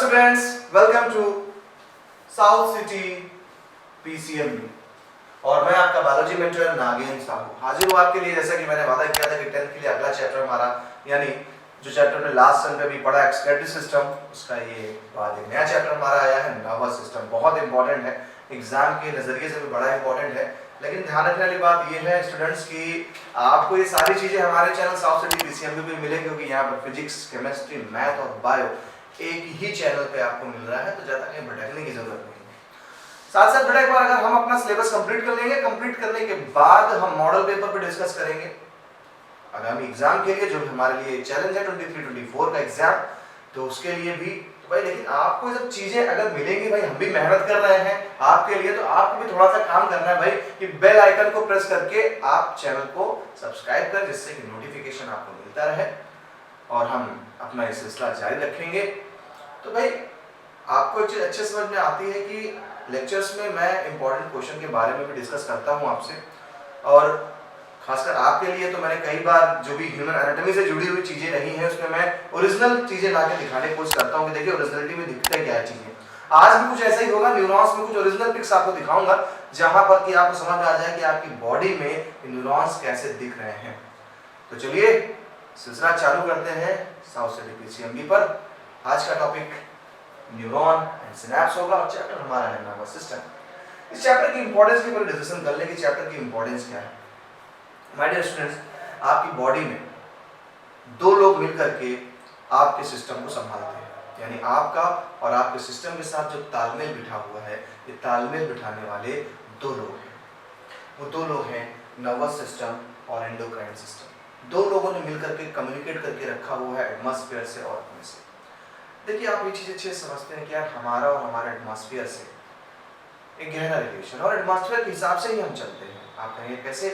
Students, welcome to South City PCMB और मैं आपका बायोलॉजी मेंटर नागेंद्र साहू हाजिर हूँ आपके लिए। जैसा कि मैंने वादा किया था कि 10th के लिए अगला चैप्टर हमारा यानी जो चैप्टर में लास्ट टाइम पे भी पढ़ा एक्सक्रीटरी सिस्टम, उसका ये बाद एक नया चैप्टर हमारा आया है नर्वस सिस्टम। बहुत इंपॉर्टेंट है, एग्जाम के नजरिए से भी बड़ा इंपॉर्टेंट है। लेकिन ध्यान रखने वाली बात ये है स्टूडेंट्स की आपको ये सारी चीजें हमारे चैनल साउथ सिटी पीसीएमबी पे मिलेंगी, क्योंकि यहाँ पर फिजिक्स, केमिस्ट्री, मैथ और बायो एक ही चैनल पे आपको मिल रहा है, तो ज्यादा कहीं भटकने की जरूरत नहीं है। साथ साथ बेटा एक बार अगर हम अपना सिलेबस कंप्लीट कर लेंगे, कंप्लीट करने के बाद हम मॉडल पेपर पे डिस्कस करेंगे आगामी एग्जाम के लिए, जो हमारे लिए चैलेंज है 23-24 का एग्जाम, तो उसके लिए भी तो भाई। लेकिन आपको ये सब चीजें अगर मिलेंगी भाई, हम भी मेहनत कर रहे हैं आपके लिए, तो आपको भी थोड़ा सा काम करना है भाई कि बेल आइकन को प्रेस करके आप चैनल को सब्सक्राइब करें, जिससे कि नोटिफिकेशन आपको मिलता रहे और हम अपना ये सिलसिला जारी रखेंगे। तो भाई आपको एक चीज अच्छे समझ में आती है कि लेक्चर्स में मैं इंपॉर्टेंट क्वेश्चन के बारे में भी डिस्कस करता हूं आपसे, और खासकर आपके लिए तो मैंने कई बार जो भी ह्यूमन एनाटॉमी से जुड़ी हुई चीजें रही हैं उसमें मैं ओरिजिनल चीजें लाके दिखाने की कोशिश करता हूं कि देखिए ओरिजिनलिटी में दिखता है क्या है चीजें। आज भी कुछ ऐसा ही होगा, न्यूरॉन्स में कुछ ओरिजिनल पिक्स आपको दिखाऊंगा जहां पर कि आपको समझ में आ जाए कि आपकी बॉडी में न्यूरॉन्स कैसे दिख रहे हैं। तो चलिए सिलसिला चालू करते हैं साउथ सिटी पीसीएमबी पर। आज का टॉपिक न्यूरॉन एंड सिनैप्स होगा और चैप्टर हमारा है नर्वस सिस्टम। इस चैप्टर की इंपॉर्टेंस के ऊपर डिस्कशन कर लेंगे। चैप्टर की इंपॉर्टेंस क्या है माय डियर स्टूडेंट्स? आपकी बॉडी में दो लोग मिलकर के आपके सिस्टम को संभालते हैं, यानी आपका और आपके सिस्टम के साथ जो तालमेल बिठा हुआ है, ये तालमेल बिठाने वाले दो लोग हैं। वो दो लोग हैं नर्वस सिस्टम और एंडोक्राइन सिस्टम। दो लोगों ने मिलकर के कम्युनिकेट करके रखा हुआ है एटमॉस्फेयर से और अपने से। देखिए आप ये चीज अच्छे से समझते हैं कि यार हमारा और हमारे एटमॉस्फेयर से एक गहरा रिलेशन, और एटमॉस्फेयर के हिसाब से ही हम चलते हैं। आप कहेंगे कैसे?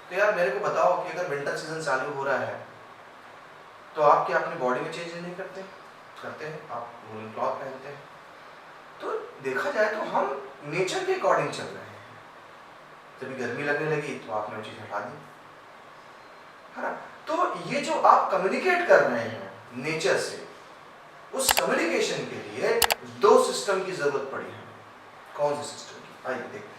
तो यार मेरे को बताओ कि अगर विंटर सीजन चालू हो रहा है तो आप क्या अपनी बॉडी में चेंज नहीं करते? करते हैं, आप वूलन क्लॉथ पहनते हैं। तो देखा जाए तो हम नेचर के अकॉर्डिंग चल रहे हैं। जब गर्मी लगने लगी तो आपने वो चीज हटा दी, है ना? तो ये जो आप कम्युनिकेट कर रहे हैं नेचर से, उस कम्युनिकेशन के लिए दो सिस्टम की जरूरत पड़ी है। कौन से सिस्टम की? आइए देखते हैं।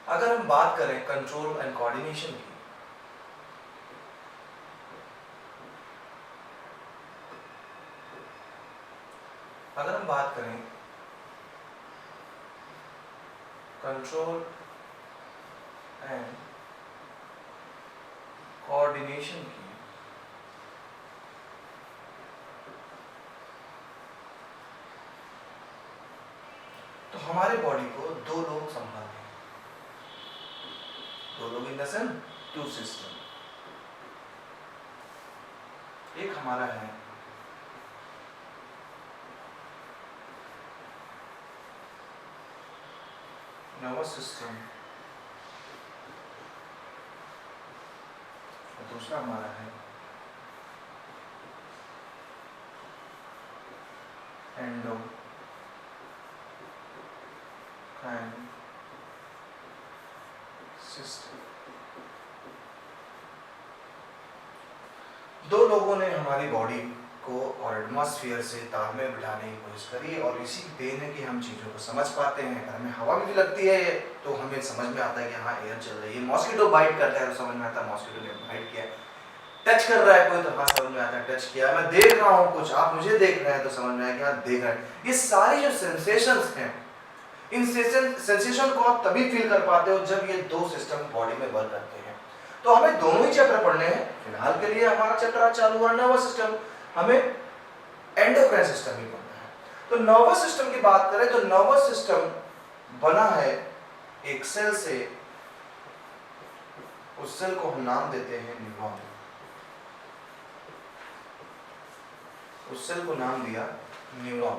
अगर हम बात करें कंट्रोल एंड कोऑर्डिनेशन की, अगर हम बात करें कंट्रोल एंड कोऑर्डिनेशन की, तो हमारे बॉडी को दो लोग संभालते हैं। दो लोग in the sense to system. एक हमारा है नर्वस सिस्टम और दूसरा हमारा है एंडोक्राइन सिस्टम। दो लोगों ने हमारी बॉडी को और एटमॉस्फेयर से तालमेल बिठाने की कोशिश करी, और इसी की देन है कि हम चीज़ों को समझ पाते हैं। अगर हमें हवा भी लगती है तो हमें समझ में आता है कि हाँ एयर चल रही है। मॉस्किटो बाइट करता है तो समझ में आता है मॉस्किटो ने बाइट किया। टच कर रहा है कोई तो हाँ समझ में आता है टच किया। मैं देख रहा हूँ कुछ, आप मुझे देख रहे हैं तो समझ में आया कि हाँ देख रहे हैं। ये सारी जो सेंसेशंस हैं, इन सेंसेशन को आप तभी फील कर पाते हो जब ये दो सिस्टम बॉडी में वर्क करते हैं। तो हमें दोनों ही चैप्टर पढ़ने हैं। फिलहाल के लिए हमारा चैप्टर आज चालू हुआ नर्वस सिस्टम, हमें एंडोक्राइन सिस्टम ही पढ़ना है। तो नर्वस सिस्टम की बात करें तो नर्वस सिस्टम बना है एक सेल से। उस सेल को हम नाम देते हैं न्यूरॉन। उस सेल को नाम दिया न्यूरॉन।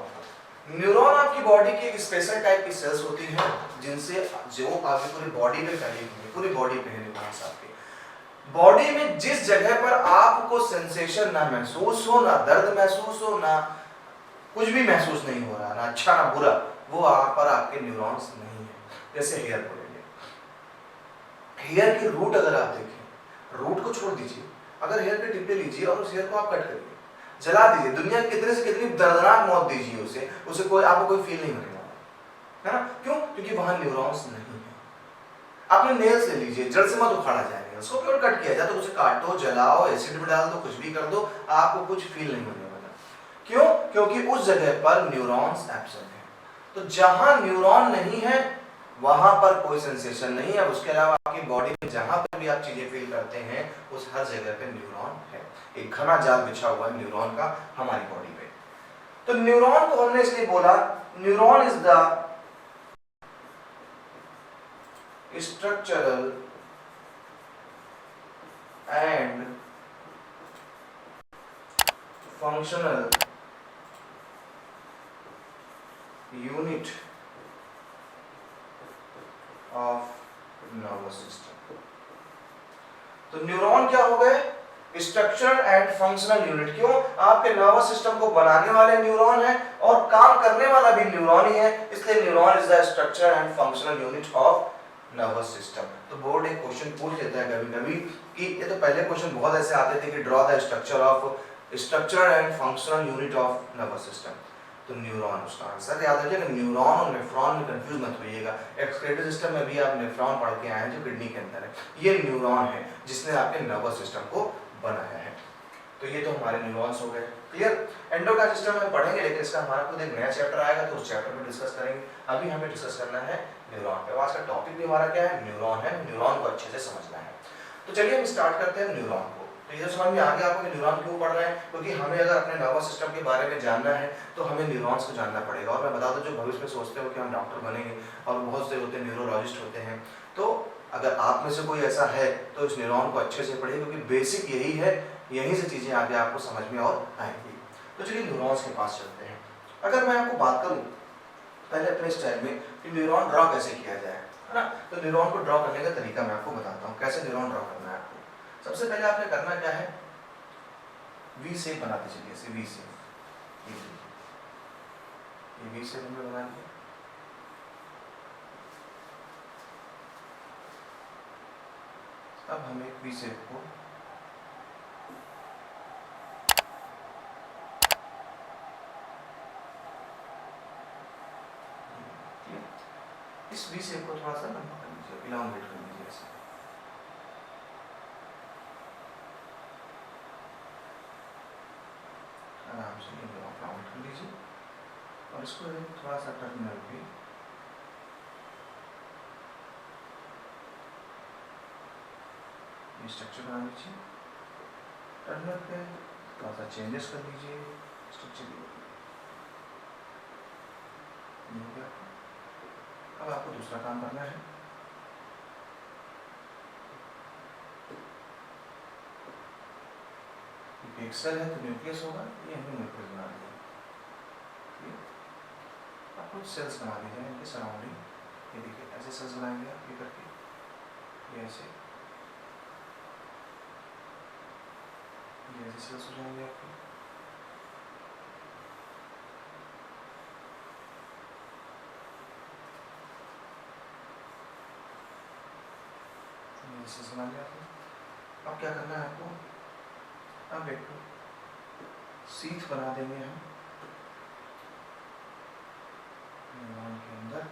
न्यूरॉन आपकी बॉडी की एक स्पेशल टाइप की सेल्स होती हैं जिनसे जो आपकी पूरी बॉडी में फैली हुई है, पूरी बॉडी पे है न्यूरॉन्स आपके। बॉडी में जिस जगह पर आपको सेंसेशन ना महसूस हो, ना दर्द महसूस हो, ना कुछ भी महसूस नहीं हो रहा, ना अच्छा ना बुरा, वो पर आपके न्यूरॉन्स नहीं है। जैसे हेयर को ले लें, हेयर की रूट अगर आप देखें, रूट को छोड़ दीजिए, अगर हेयर पे टिप्पे लीजिए और उस हेयर को आप कट करिए, जला दीजिए, दुनिया कितने से कितनी दर्दनाक मौत दीजिए उसे कोई आपको कोई फील नहीं होने वाला है ना। क्यों? क्योंकि वहां न्यूरॉन्स नहीं है। आपने नेल से लीजिए, जड़ से मत उखाड़ा जाएगा, उसको केवल कट किया जाए, तो उसे काटो, जलाओ, एसिड में डाल दो, कुछ भी कर दो, आपको कुछ फील नहीं होने वाला। क्यों? क्योंकि उस जगह पर न्यूरॉन्स एब्सेंट है। तो जहां न्यूरॉन नहीं है वहां पर कोई सेंसेशन नहीं है। उसके अलावा आपकी बॉडी में जहां पर भी आप चीजें फील करते हैं उस हर जगह पे न्यूरॉन है। एक घना जाल बिछा हुआ है न्यूरॉन का हमारी बॉडी पे। तो न्यूरॉन को हमने इसलिए बोला, neuron is the structural and functional unit of nervous system। तो न्यूरॉन क्या हो गए? Structural and functional unit. क्यों? आपके नर्वस सिस्टम को बनाने वाले न्यूरॉन है और काम करने वाला भी न्यूरॉन ही है, इसलिए neuron is the structural and functional unit of nervous system. तो बोर्ड एक क्वेश्चन पूछ लेता है कभी कभी कि ये तो पहले क्वेश्चन बहुत ऐसे आते थे कि draw the structure and functional unit of nervous system. तो न्यूरॉन उसका आंसर याद रखिएगा। न्यूरॉन और नेफ्रॉन में कंफ्यूज मत होइएगा। एक्सक्रीटरी सिस्टम में भी आप नेफ्रॉन पढ़ के आए हैं जो किडनी के अंदर है, ये न्यूरॉन है जिसने आपके नर्वस सिस्टम को बनाया है। तो ये तो हमारे न्यूरॉन्स हो गए, क्लियर। एंडोक्राइन सिस्टम में पढ़ेंगे, लेकिन इसका हमारा खुद एक नया चैप्टर आएगा तो उस चैप्टर में डिस्कस करेंगे। अभी हमें डिस्कस करना है न्यूरॉन पे। आज का टॉपिक भी हमारा क्या है? न्यूरॉन है। न्यूरॉन को अच्छे से समझना है। तो चलिए हम स्टार्ट करते हैं न्यूरॉन को। तो ये समझ में आ गया आपको कि न्यूरॉन क्यों पढ़ रहे हैं, क्योंकि हमें अगर अपने नर्वस सिस्टम के बारे में जानना है तो हमें न्यूरॉन्स को जानना पड़ेगा। और मैं बता दूं, जो भविष्य में सोचते हो कि हम डॉक्टर बनेंगे, और बहुत से होते हैं न्यूरोलॉजिस्ट होते हैं, तो अगर आप में से कोई ऐसा है तो इस न्यूरॉन को अच्छे से पढ़िए, क्योंकि बेसिक यही है, यहीं से चीजें आगे आपको समझ में और आएंगी। तो चलिए न्यूरॉन्स के पास चलते हैं। अगर मैं आपको बात करूं पहले अपने स्टाइल में कि न्यूरॉन ड्रॉ कैसे किया जाए, है ना, तो न्यूरॉन को ड्रॉ करने का तरीका मैं आपको बताता हूँ कैसे न्यूरॉन ड्रॉ करना है आपको। सबसे पहले आपने करना क्या है, वी शेप बनाते चलिए, ऐसे वी शेप, ये वी शेप हमने बना लिया। अब हम एक वी शेप को इस वी शेप को थोड़ा सा लंबा कर लीजिए, इलांगेट कर लीजिए ऐसे। आराम से इलांगेट कर लीजिए और इसको थोड़ा सा टर्मिनल पे स्ट्रक्चर बना लीजिए। टर्मिनल पे थोड़ा सा चेंजेस कर लीजिए, स्ट्रक्चर हो गया। अब आपको दूसरा काम करना है, एक सेल है तो न्यूक्लियस होगा, ये हमने न्यूक्लियस बना दिया। आप कुछ सेल्स बना दीजिए इनके सराउंडिंग, ये देखिए ऐसे सेल्स बनाएंगे आप, ये करके, ये ऐसे सेल्स हो जाएंगे आपके। सेल्स बना लिया आपने। अब क्या करना है आपको, अब एक सीथ बना देंगे हम न्यूरॉन के अंदर,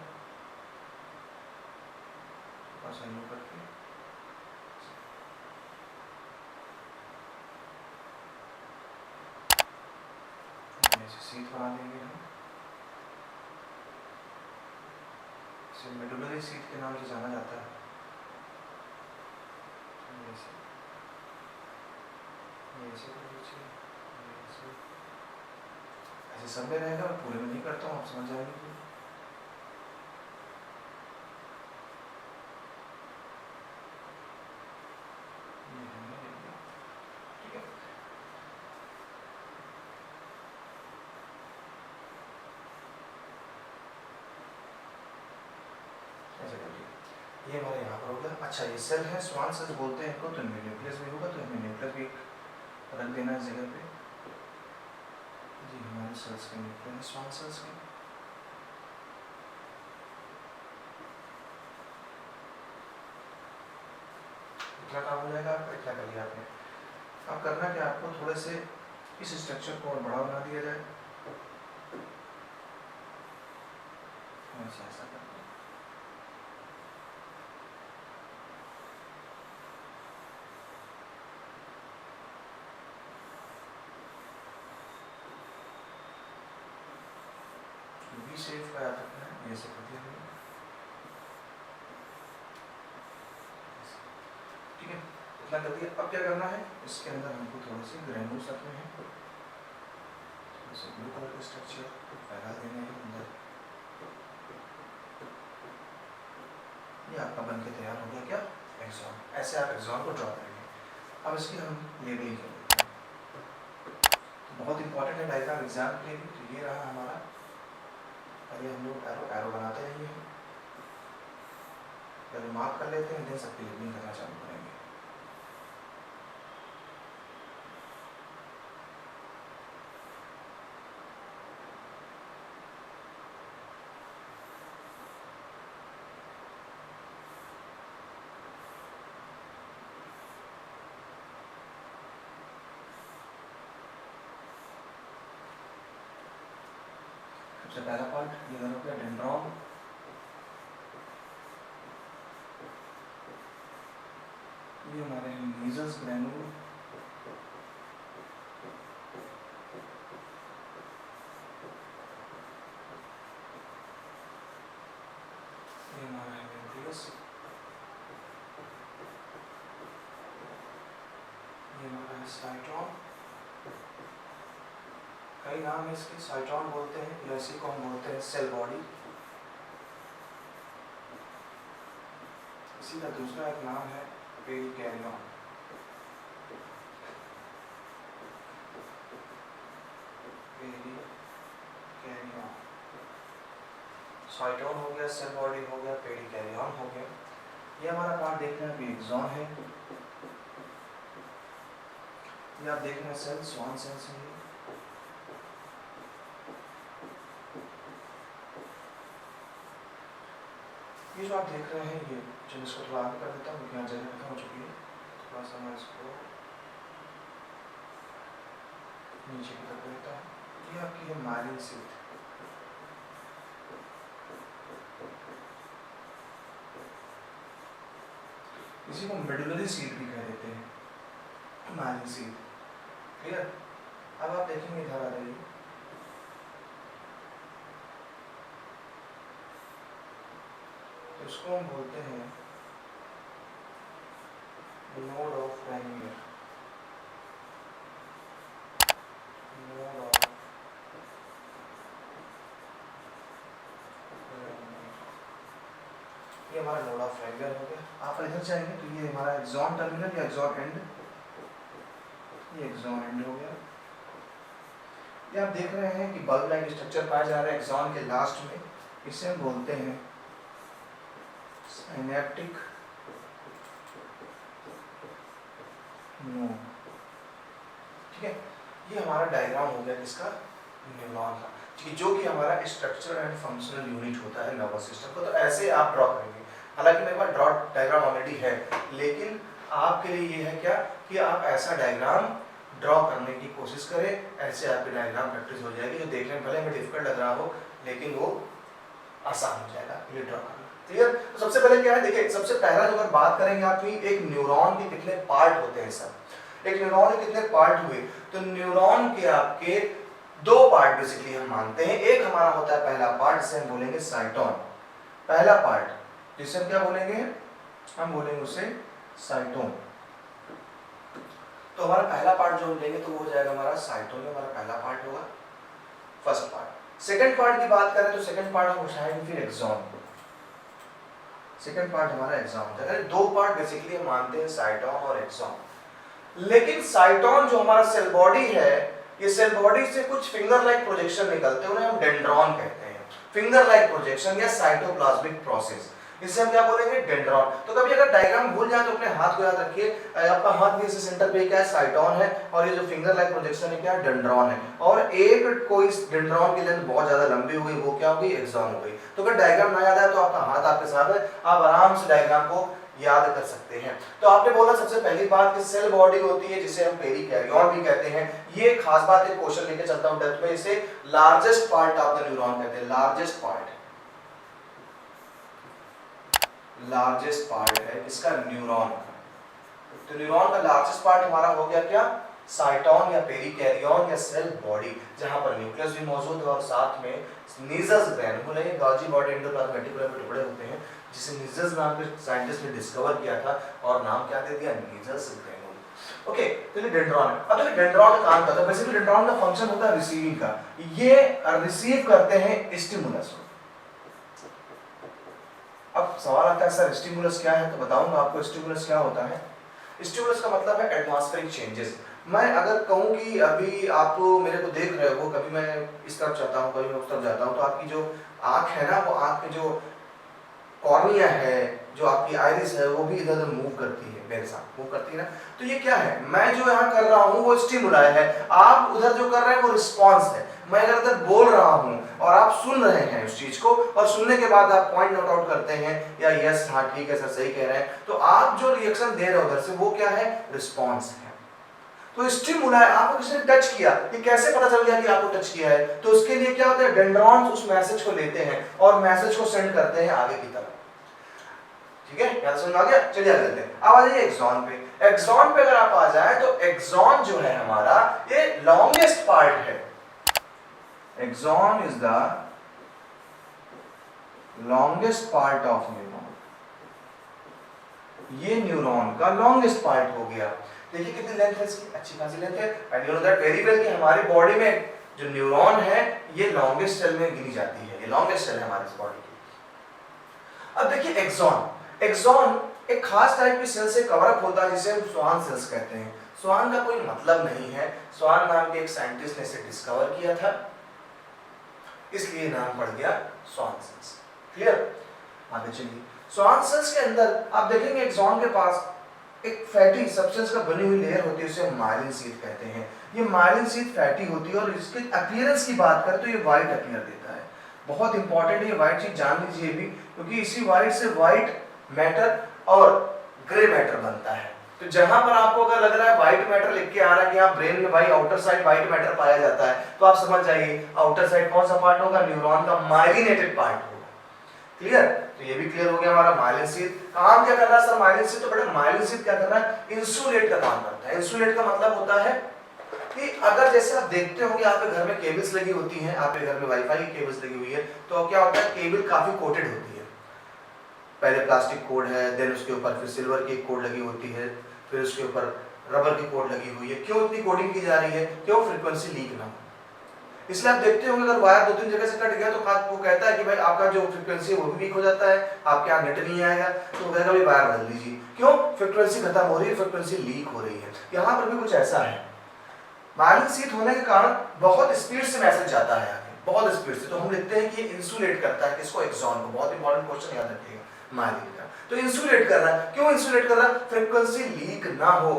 थोड़ा सा यूं करके, ऐसे सीथ बना देंगे हम। इसे मेडुलरी सीथ के नाम से जाना जाता है। ऐसे सब में रहेगा, मैं पूरे में नहीं करता हूँ, आप समझ जाएंगे। ठीक है, ऐसे करिए, ये हमारे यहाँ पर हो गया। अच्छा, ये सेल है, स्वान सेल्स बोलते हैं इनको, तो इनमें न्यूक्लियस भी होगा, तो हमें न्यूक्लियस भी रख देना इस जगह पे। जी हमारे सेल्स के न्यूक्लियस है, स्वान सेल्स के। इतना काम हो जाएगा आपका, इतना कर लिया आपने। अब करना क्या, आपको थोड़े से इस स्ट्रक्चर को और बड़ा बना दिया जाए, ऐसा करना है। वी शेप का याद रखना है, ये सब होती है, ठीक है, इतना कर दिया। अब क्या करना है, इसके अंदर हमको थोड़े से ग्रेन्यूल्स रखने हैं, थोड़े से ब्लू कलर के स्ट्रक्चर फैला देने हैं अंदर। ये आपका बन के तैयार हो गया क्या, एक्सॉन। ऐसे आप एक्सॉन को ड्रॉ करेंगे। अब इसकी हम लेबलिंग कर देते हैं, तो बहुत इंपॉर्टेंट है डायग्राम एग्जाम के लिए भी। तो ये रहा हमारा, पहले हम लोग एरो एरो बनाते रहिए, पहले मार्क कर लेते हैं, देन सबकी लेबलिंग करना चालू करेंगे। सबसे पहला पार्ट ये हो गया डेंड्रॉन, ये हमारे हैं मीजल्स ग्रैन्यूल, ये हमारा है न्यूक्लियस, ये हमारा है साइटोन। कई नाम है इसके, साइटोन बोलते हैं या इसी को हम बोलते हैं सेल बॉडी। इसी का दूसरा एक नाम है पेरिकैरियन। पेरिकैरियन, साइटोन हो गया, सेल बॉडी हो गया, पेरिकैरियन हो गया। ये हमारा पार्ट देख रहे हैं अभी एक्सॉन है, ये आप देख रहे हैं सेल, स्वान सेल्स हैं। ये जो आप देख रहे हैं, ये चलिए इसको थोड़ा आगे कर देता हूँ क्योंकि यहाँ जगह खत्म हो चुकी है, थोड़ा सा मैं इसको नीचे की तरफ देता हूँ। ये आपकी है माइलिन शीट, इसी को मेडुलरी शीट भी कह देते हैं, माइलिन शीट। क्लियर। अब आप देखेंगे इधर आ रही है, तो इसको हम बोलते हैं नोड ऑफ रैनियर। नोड ऑफ ये हमारा नोड ऑफ रैनियर हो गया। आप इधर जाएंगे तो ये हमारा एक्सॉन टर्मिनल या एक्सॉन एंड, ये एक्सॉन एंड हो गया। ये आप देख रहे हैं कि बल्ब लाइक स्ट्रक्चर पाया जा रहा है एक्सॉन के लास्ट में, इसे हम बोलते हैं सिनेप्टिक नोड, ठीक है। ये हमारा डायग्राम हो गया किसका, न्यूरॉन का, ठीक है, जो कि हमारा स्ट्रक्चर एंड फंक्शनल यूनिट होता है नर्वस सिस्टम को। तो ऐसे आप ड्रॉ करेंगे। हालांकि मेरे पास ड्रॉ डायग्राम ऑलरेडी है, लेकिन आपके लिए ये है क्या कि आप ऐसा डायग्राम ड्रॉ करने की कोशिश करें, ऐसे आपकी डायग्राम प्रैक्टिस हो जाएगी, जो देखने में भले हमें डिफिकल्ट लग रहा हो लेकिन वो आसान हो जाएगा ये ड्रॉ करना। क्लियर। तो सबसे पहले क्या है, देखिए सबसे पहला जो अगर बात करेंगे आप, एक न्यूरॉन के कितने पार्ट होते हैं सर, एक न्यूरॉन के कितने पार्ट हुए, तो न्यूरॉन के आपके दो पार्ट बेसिकली हम मानते हैं। एक हमारा होता है पहला पार्ट, जिसे हम बोलेंगे साइटोन, पहला पार्ट, जिसे हम क्या बोलेंगे, हम बोलेंगे उसे साइटोन। तो हमारा पहला पार्ट जो हम लेंगे तो वो हो जाएगा हमारा साइटोन, हमारा पहला पार्ट होगा, फर्स्ट पार्ट। सेकंड पार्ट की बात करें तो सेकंड पार्ट हम उठाएंगे फिर एक्सॉन, सेकंड पार्ट हमारा एक्सॉन होता है। दो पार्ट बेसिकली हम मानते हैं, साइटोन और एक्सॉन। लेकिन साइटोन जो हमारा सेल बॉडी है, ये सेल बॉडी से कुछ फिंगर लाइक प्रोजेक्शन निकलते हैं, उन्हें हम डेंड्रॉन कहते हैं, फिंगर लाइक प्रोजेक्शन या साइटोप्लाज्मिक प्रोसेस, इसे हम क्या बोलेंगे, डेंड्रॉन। तो कभी अगर डायग्राम भूल जाए तो अपने हाथ को याद रखिए, आपका हाथ भी इसे सेंटर पे क्या है, साइटोन है, और ये जो फिंगर लाइक प्रोजेक्शन है क्या है, डेंड्रॉन है। और एक कोई डेंड्रॉन की लेंथ बहुत ज्यादा लंबी हो गई, वो क्या हो गई, एक्सॉन हो गई। तो अगर डायग्राम ना याद आए तो आपका हाथ आपके साथ है, आप आराम से डायग्राम को याद कर सकते हैं। तो आपने बोला सबसे पहली बात कि सेल बॉडी होती है जिसे हम पेरिकैरियन भी कहते हैं। ये खास बात, एक क्वेश्चन लेके चलता हूं डेप्थ में, इसे largest part of the neuron कहते हैं। लार्जेस्ट पार्ट है इसका न्यूरॉन का। तो न्यूरॉन का लार्जेस्ट पार्ट हमारा हो गया क्या, साइटोन या पेरिकैरियन या सेल बॉडी, जहां पर न्यूक्लियस भी मौजूद है और साथ में निजस ग्रैनुल है, गॉजी बॉडी एंडोप्लाज्मिक रेटिकुलम में टुकड़े होते हैं, जिसे निजस नाम के साइंटिस्ट ने डिस्कवर किया था और नाम क्या दे दिया, निजस ग्रैनुल। ओके, तो ये डेंड्रॉन है। अब देखिए डेंड्रॉन का काम करता है, बेसिकली डेंड्रॉन का फंक्शन होता है रिसीविंग का। ये रिसीव करते हैं स्टिमुलस। अब सवाल आता है सर स्टिमुलस क्या है, तो बताऊंगा आपको स्टिमुलस क्या होता है। स्टिमुलस का मतलब है एटमॉस्फेरिक चेंजेस। मैं अगर कहूं कि अभी आप मेरे को देख रहे हो, कभी मैं इस तरफ जाता हूं, कभी मैं उस तरफ जाता हूं, तो आपकी जो आंख है ना, वो आंख के जो कॉर्निया है, जो आपकी आइरिस है, वो भी इधर उधर मूव करती है, मेरे साथ मूव करती है ना। तो ये क्या है, मैं जो यहाँ कर रहा हूँ वो स्टिमुलाई है, आप उधर जो कर रहे हैं वो रिस्पॉन्स है। मैं अगर इधर बोल रहा हूँ और आप सुन रहे हैं उस चीज को, और सुनने के बाद आप पॉइंट नोट आउट करते हैं या यस हाँ ठीक है सर सही कह रहे हैं, तो आप जो रिएक्शन दे रहे हो उधर से वो क्या है, रिस्पॉन्स है। तो स्टिमुलाई, आपको किसी ने टच किया, ये कैसे पता चल गया कि आपको टच किया है, तो उसके लिए क्या होता है, डेंड्रॉन्स उस मैसेज को लेते हैं और मैसेज को सेंड करते हैं आगे की तरफ। ठीक है, यहां समझ आ गया। चलिए आगे चलते हैं। अब आ जाइए एक्सॉन पे। एक्सॉन पे अगर आप आ जाए तो एक्सॉन जो है हमारा, ये लॉन्गेस्ट पार्ट है। Axon is the longest part of neuron. ये न्यूरॉन का लॉन्गेस्ट पार्ट हो गया। देखिए कितनी लेंथ है इसकी, अच्छी खासी लेंथ है। And you know that very well कि हमारी बॉडी में जो न्यूरॉन है ये लॉन्गेस्ट सेल में गिनी जाती है, ये लॉन्गेस्ट सेल है हमारी बॉडी की। अब देखिए एक्सॉन, एक्सॉन एक खास टाइप की सेल से कवर अप होता है जिसे हम स्वान सेल्स कहते हैं। स्वान का कोई मतलब नहीं है, स्वान नाम के एक साइंटिस्ट ने इसे डिस्कवर किया था, इसलिए नाम पड़ गया स्वान सेल्स। क्लियर, आगे चलिए। स्वान सेल्स के अंदर आप देखेंगे एक्सॉन के पास एक फैटी सब्सटेंस का बनी हुई लेयर होती है, उसे माइलिन शीथ कहते हैं। ये माइलिन शीथ फैटी होती है और इसके अपीयरेंस की बात करें तो ये व्हाइट अपीयर देता है। बहुत इंपॉर्टेंट है ये व्हाइट चीज, जान लीजिए भी, क्योंकि इसी व्हाइट से व्हाइट मैटर और ग्रे मैटर बनता है। तो जहां पर आपको अगर लग रहा है व्हाइट मैटर लिख के आ रहा है कि हाँ ब्रेन में भाई आउटर साइड व्हाइट मैटर पाया जाता है, तो आप समझ जाइए आउटर साइड कौन सा पार्ट होगा, न्यूरॉन का माइलिनेटेड पार्ट होगा। क्लियर, तो ये भी क्लियर हो गया हमारा। माइलिन शीथ काम क्या कर रहा है सर, माइलिन शीथ तो बड़े माइलिन शीथ क्या कर रहा है, इंसुलेट का काम करता है। इंसुलेट का मतलब होता है कि अगर जैसे आप देखते होंगे आपके घर में केबल्स लगी होती हैं, आपके घर में वाईफाई की केबल्स लगी हुई है, तो क्या होता है केबल काफी कोटेड होती है। पहले प्लास्टिक कोड है, देन उसके ऊपर फिर सिल्वर की कोड लगी होती है, फिर उसके ऊपर रबर की कोड लगी हुई है। क्यों इतनी कोडिंग की जा रही है, क्यों, फ्रीक्वेंसी लीक ना हो। इसलिए आप देखते होंगे अगर वायर दो तीन जगह से कट गया तो वो कहता है कि भाई आपका जो फ्रीक्वेंसी है वो भी वीक हो जाता है, आपके यहाँ नेट नहीं आएगा, तो वो कहेगा भाई वायर बदल दीजिए। क्यों, फ्रीक्वेंसी खत्म हो रही है, फ्रीक्वेंसी लीक हो रही है। यहाँ पर भी कुछ ऐसा है, माइलिन शीथ होने के कारण बहुत स्पीड से मैसेज जाता है आगे, बहुत स्पीड से। तो हम लिखते हैं कि ये इंसुलेट करता है किसको, एक्सॉन को। बहुत इंपॉर्टेंट क्वेश्चन याद रखिएगा माइलिन का। तो इंसुलेट कर रहा है, क्यों इंसुलेट कर रहा है, फ्रीक्वेंसी लीक ना हो,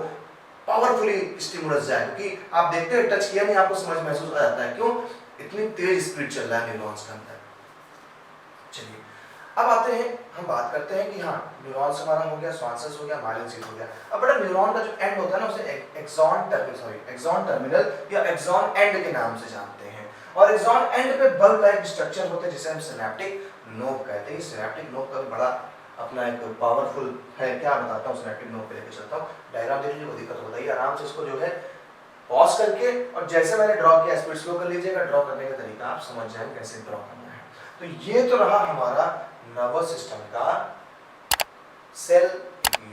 पावरफुली स्टिमुलस जाए। क्योंकि आप देखते हैं टच किया नहीं आपको समझ महसूस आ जाता है, क्यों, इतनी तेज स्पीड चल रहा है न्यूरॉन्स के अंदर। चलिए अब आते हैं, हम बात करते हैं कि हाँ न्यूरॉन्स हमारा हो गया, स्वान सेल्स हो गया, माइलिन शीथ हो गया। अब बड़ा न्यूरॉन का जो एंड होता है ना उसे एक्सॉन टर्मिनल या एक्सॉन एंड के नाम से जानते हैं। और एक्सॉन एंड पे बल्ब लाइक स्ट्रक्चर होते हैं जिसे हम सिनेप्टिक नोब कहते हैं। सिनेप्टिक नोब का बड़ा अपना एक पावरफुल है, क्या बताता हूँ, सिनेप्टिक नोब पे लेके चलता हूँ। डायग्राम देख लीजिए, कोई दिक्कत बताइए आराम से इसको जो है पॉज करके, और जैसे मैंने ड्रॉ किया स्पीड स्लो कर लीजिएगा, ड्रॉ करने का तरीका आप समझ जाए कैसे ड्रॉ करना है। तो ये तो रहा हमारा नर्वस सिस्टम का सेल